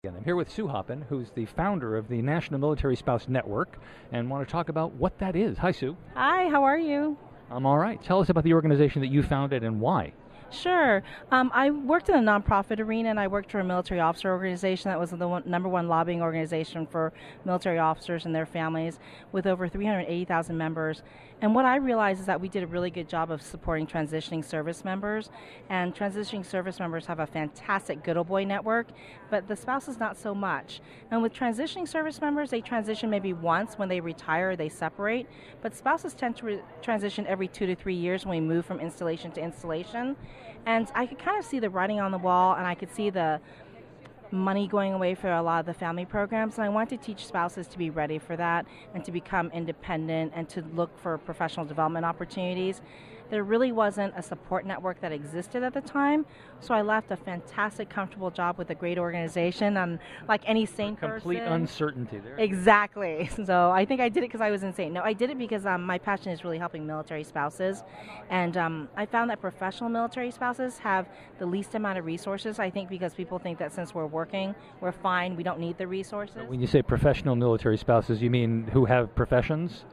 And I'm here with Sue Hoppin, who's the founder of the National Military Spouse Network, and want to talk about what that is. Hi, Sue. Hi, how are you? I'm all right. Tell us about the organization that you founded and why. Sure. I worked in the nonprofit arena, and I worked for a military officer organization that was the number one lobbying organization for military officers and their families, with over 380,000 members. And what I realized is that we did a really good job of supporting transitioning service members, and transitioning service members have a fantastic good old boy network, but the spouses not so much. And with transitioning service members, they transition maybe once when they retire, they separate, but spouses tend to transition every 2 to 3 years when we move from installation to installation. And I could kind of see the writing on the wall, and I could see the money going away for a lot of the family programs, and I want to teach spouses to be ready for that and to become independent and to look for professional development opportunities. There really wasn't a support network that existed at the time, so I left a fantastic, comfortable job with a great organization, and like any sane person. Complete uncertainty there. Exactly. So I think I did it because I was insane. No, I did it because my passion is really helping military spouses, and I found that professional military spouses have the least amount of resources, I think, because people think that since we're working, we're fine, we don't need the resources. When you say professional military spouses, you mean who have professions?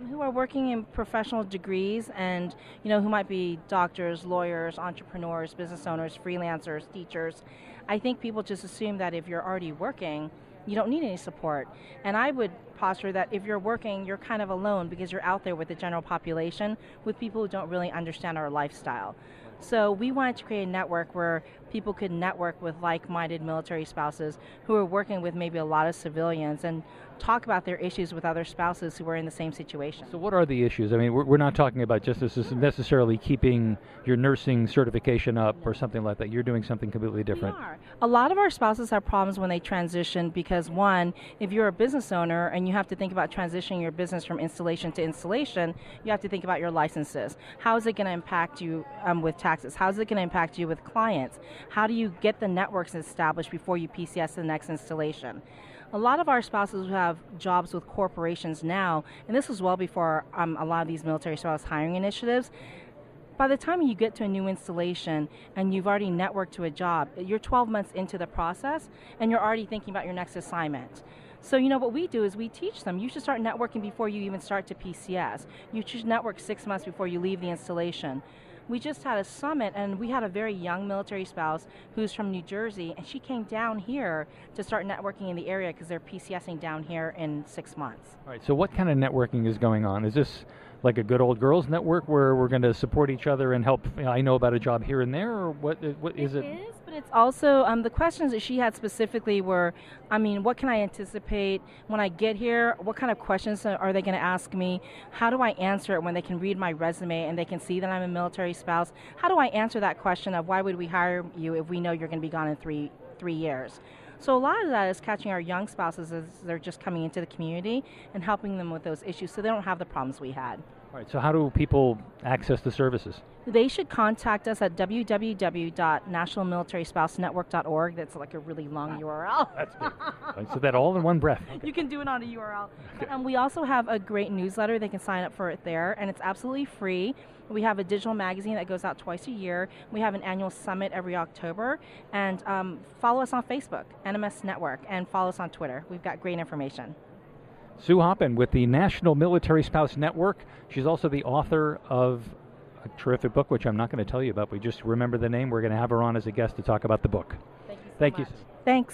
Who are working in professional degrees, and who might be doctors, lawyers, entrepreneurs, business owners, freelancers, teachers. I think people just assume that if you're already working, you don't need any support. And I would posture that if you're working, you're kind of alone because you're out there with the general population with people who don't really understand our lifestyle. So we wanted to create a network where people could network with like-minded military spouses who are working with maybe a lot of civilians and talk about their issues with other spouses who are in the same situation. So what are the issues? I mean, we're not talking about just this necessarily keeping your nursing certification up or something like that. You're doing something completely different. We are. A lot of our spouses have problems when they transition because, one, if you're a business owner and you have to think about transitioning your business from installation to installation, you have to think about your licenses. How is it going to impact you with taxes? How is it going to impact you with clients? How do you get the networks established before you PCS the next installation? A lot of our spouses who have jobs with corporations now, and this was well before a lot of these military spouse hiring initiatives, by the time you get to a new installation and you've already networked to a job, you're 12 months into the process and you're already thinking about your next assignment. So what we do is we teach them, you should start networking before you even start to PCS. You should network 6 months before you leave the installation. We just had a summit, and we had a very young military spouse who's from New Jersey, and she came down here to start networking in the area because they're PCSing down here in 6 months. All right, so what kind of networking is going on? Is this like a good old girls network where we're going to support each other and help, I know about a job here and there, or what is it? It is, but it's also, the questions that she had specifically were, what can I anticipate when I get here? What kind of questions are they going to ask me? How do I answer it when they can read my resume and they can see that I'm a military spouse? How do I answer that question of why would we hire you if we know you're going to be gone in three years? So a lot of that is catching our young spouses as they're just coming into the community and helping them with those issues so they don't have the problems we had. All right, so how do people access the services? They should contact us at www.nationalilitaryspousenetwork.org. That's like a really long URL. That's big. So that all in one breath. Okay. You can do it on a URL. Okay. We also have a great newsletter. They can sign up for it there, and it's absolutely free. We have a digital magazine that goes out twice a year. We have an annual summit every October. And follow us on Facebook, NMS Network, and follow us on Twitter. We've got great information. Sue Hoppin with the National Military Spouse Network. She's also the author of a terrific book, which I'm not going to tell you about. We just remember the name. We're going to have her on as a guest to talk about the book. Thank you so Thank much. you. Thanks.